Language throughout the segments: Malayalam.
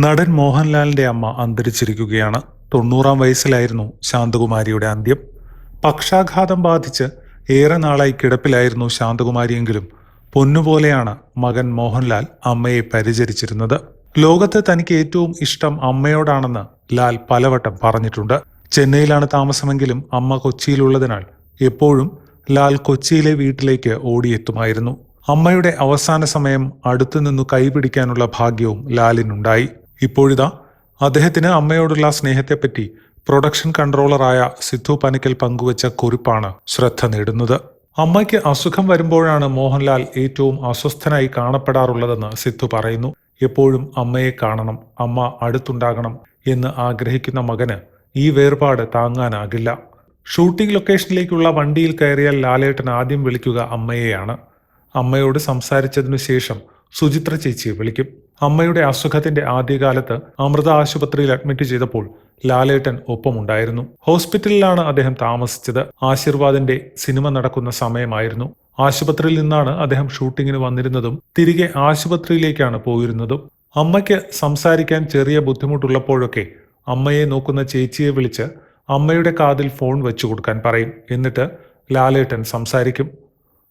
നടൻ മോഹൻലാലിന്റെ അമ്മ അന്തരിച്ചിരിക്കുകയാണ്. 90-ാം വയസ്സിലായിരുന്നു ശാന്തകുമാരിയുടെ അന്ത്യം. പക്ഷാഘാതം ബാധിച്ച് ഏറെ നാളായി കിടപ്പിലായിരുന്നു ശാന്തകുമാരിയെങ്കിലും പൊന്നുപോലെയാണ് മകൻ മോഹൻലാൽ അമ്മയെ പരിചരിച്ചിരുന്നത്. ലോകത്ത് തനിക്ക് ഏറ്റവും ഇഷ്ടം അമ്മയോടാണെന്ന് ലാൽ പലവട്ടം പറഞ്ഞിട്ടുണ്ട്. ചെന്നൈയിലാണ് താമസമെങ്കിലും അമ്മ കൊച്ചിയിലുള്ളതിനാൽ എപ്പോഴും ലാൽ കൊച്ചിയിലെ വീട്ടിലേക്ക് ഓടിയെത്തുമായിരുന്നു. അമ്മയുടെ അവസാന സമയം അടുത്തുനിന്നു കൈപിടിക്കാനുള്ള ഭാഗ്യവും ലാലിനുണ്ടായി. ഇപ്പോഴിതാ അദ്ദേഹത്തിന് അമ്മയോടുള്ള സ്നേഹത്തെപ്പറ്റി പ്രൊഡക്ഷൻ കൺട്രോളറായ സിദ്ധു പനിക്കൽ പങ്കുവച്ച കുറിപ്പാണ് ശ്രദ്ധ നേടുന്നത്. അമ്മയ്ക്ക് അസുഖം വരുമ്പോഴാണ് മോഹൻലാൽ ഏറ്റവും അസ്വസ്ഥനായി കാണപ്പെടാറുള്ളതെന്ന് സിദ്ധു പറയുന്നു. എപ്പോഴും അമ്മയെ കാണണം, അമ്മ അടുത്തുണ്ടാകണം എന്ന് ആഗ്രഹിക്കുന്ന മകന് ഈ വേർപാട് താങ്ങാനാകില്ല. ഷൂട്ടിംഗ് ലൊക്കേഷനിലേക്കുള്ള വണ്ടിയിൽ കയറിയാൽ ലാലേട്ടൻ ആദ്യം വിളിക്കുക അമ്മയെയാണ്. അമ്മയോട് സംസാരിച്ചതിനു ശേഷം സുചിത്ര ചേച്ചിയെ വിളിക്കും. അമ്മയുടെ അസുഖത്തിന്റെ ആദ്യകാലത്ത് അമൃത ആശുപത്രിയിൽ അഡ്മിറ്റ് ചെയ്തപ്പോൾ ലാലേട്ടൻ ഒപ്പമുണ്ടായിരുന്നു. ഹോസ്പിറ്റലിലാണ് അദ്ദേഹം താമസിച്ചത്. ആശീർവാദിന്റെ സിനിമ നടക്കുന്ന സമയമായിരുന്നു. ആശുപത്രിയിൽ നിന്നാണ് അദ്ദേഹം ഷൂട്ടിങ്ങിന് വന്നിരുന്നതും തിരികെ ആശുപത്രിയിലേക്കാണ് പോയിരുന്നതും. അമ്മയ്ക്ക് സംസാരിക്കാൻ ചെറിയ ബുദ്ധിമുട്ടുള്ളപ്പോഴൊക്കെ അമ്മയെ നോക്കുന്ന ചേച്ചിയെ വിളിച്ച് അമ്മയുടെ കാതിൽ ഫോൺ വെച്ചു കൊടുക്കാൻ പറയും. എന്നിട്ട് ലാലേട്ടൻ സംസാരിക്കും.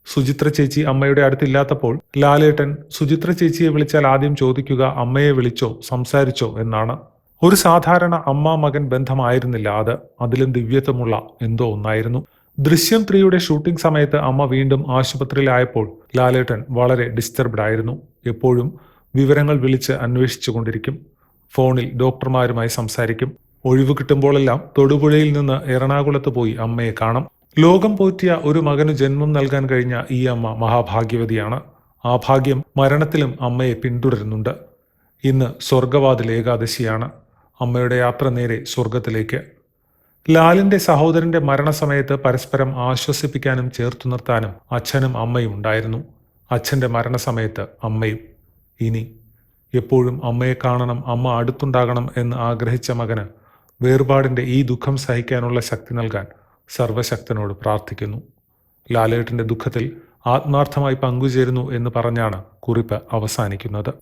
സുചിത്ര ചേച്ചി അമ്മയുടെ അടുത്തില്ലാത്തപ്പോൾ ലാലേട്ടൻ സുചിത്ര ചേച്ചിയെ വിളിച്ചാൽ ആദ്യം ചോദിക്കുക അമ്മയെ വിളിച്ചോ, സംസാരിച്ചോ എന്നാണ്. ഒരു സാധാരണ അമ്മ മകൻ ബന്ധമായിരുന്നില്ല അത്. അതിലും ദിവ്യത്വമുള്ള എന്തോ ഒന്നായിരുന്നു. ദൃശ്യം 3യുടെ ഷൂട്ടിംഗ് സമയത്ത് അമ്മ വീണ്ടും ആശുപത്രിയിലായപ്പോൾ ലാലേട്ടൻ വളരെ ഡിസ്റ്റർബ്ഡ് ആയിരുന്നു. എപ്പോഴും വിവരങ്ങൾ വിളിച്ച് അന്വേഷിച്ചു കൊണ്ടിരിക്കും. ഫോണിൽ ഡോക്ടർമാരുമായി സംസാരിക്കും. ഒഴിവ് കിട്ടുമ്പോഴെല്ലാം തൊടുപുഴയിൽ നിന്ന് എറണാകുളത്ത് പോയി അമ്മയെ കാണാം. ലോകം പോറ്റിയ ഒരു മകനു ജന്മം നൽകാൻ കഴിഞ്ഞ ഈ അമ്മ മഹാഭാഗ്യവതിയാണ്. ആ ഭാഗ്യം മരണത്തിലും അമ്മയെ പിന്തുടരുന്നുണ്ട്. ഇന്ന് സ്വർഗവാതിൽ ഏകാദശിയാണ്. അമ്മയുടെ യാത്ര നേരെ സ്വർഗത്തിലേക്ക്. ലാലിന്റെ സഹോദരന്റെ മരണസമയത്ത് പരസ്പരം ആശ്വസിപ്പിക്കാനും ചേർത്തു നിർത്താനും അച്ഛനും അമ്മയും ഉണ്ടായിരുന്നു. അച്ഛന്റെ മരണസമയത്ത് അമ്മയും. ഇനി എപ്പോഴും അമ്മയെ കാണണം, അമ്മ അടുത്തുണ്ടാകണം എന്ന് ആഗ്രഹിച്ച മകന് വേർപാടിന്റെ ഈ ദുഃഖം സഹിക്കാനുള്ള ശക്തി നൽകാൻ സർവശക്തനോട് പ്രാർത്ഥിക്കുന്നു. ലാലേട്ടന്റെ ദുഃഖത്തിൽ ആത്മാർത്ഥമായി പങ്കുചേരുന്നു എന്ന് പറഞ്ഞാണ് കുറിപ്പ് അവസാനിക്കുന്നത്.